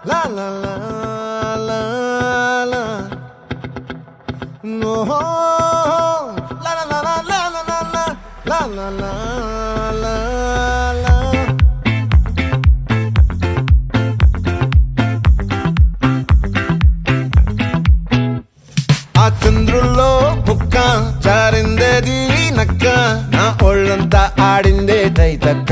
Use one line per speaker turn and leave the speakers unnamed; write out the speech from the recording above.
la la la la la no la la la la la la la la la la la la ఆ చంద్రుల్లో బుక్క జారిందేది నక్క నా ఒళ్ళంతా ఆడిందే తైతక్క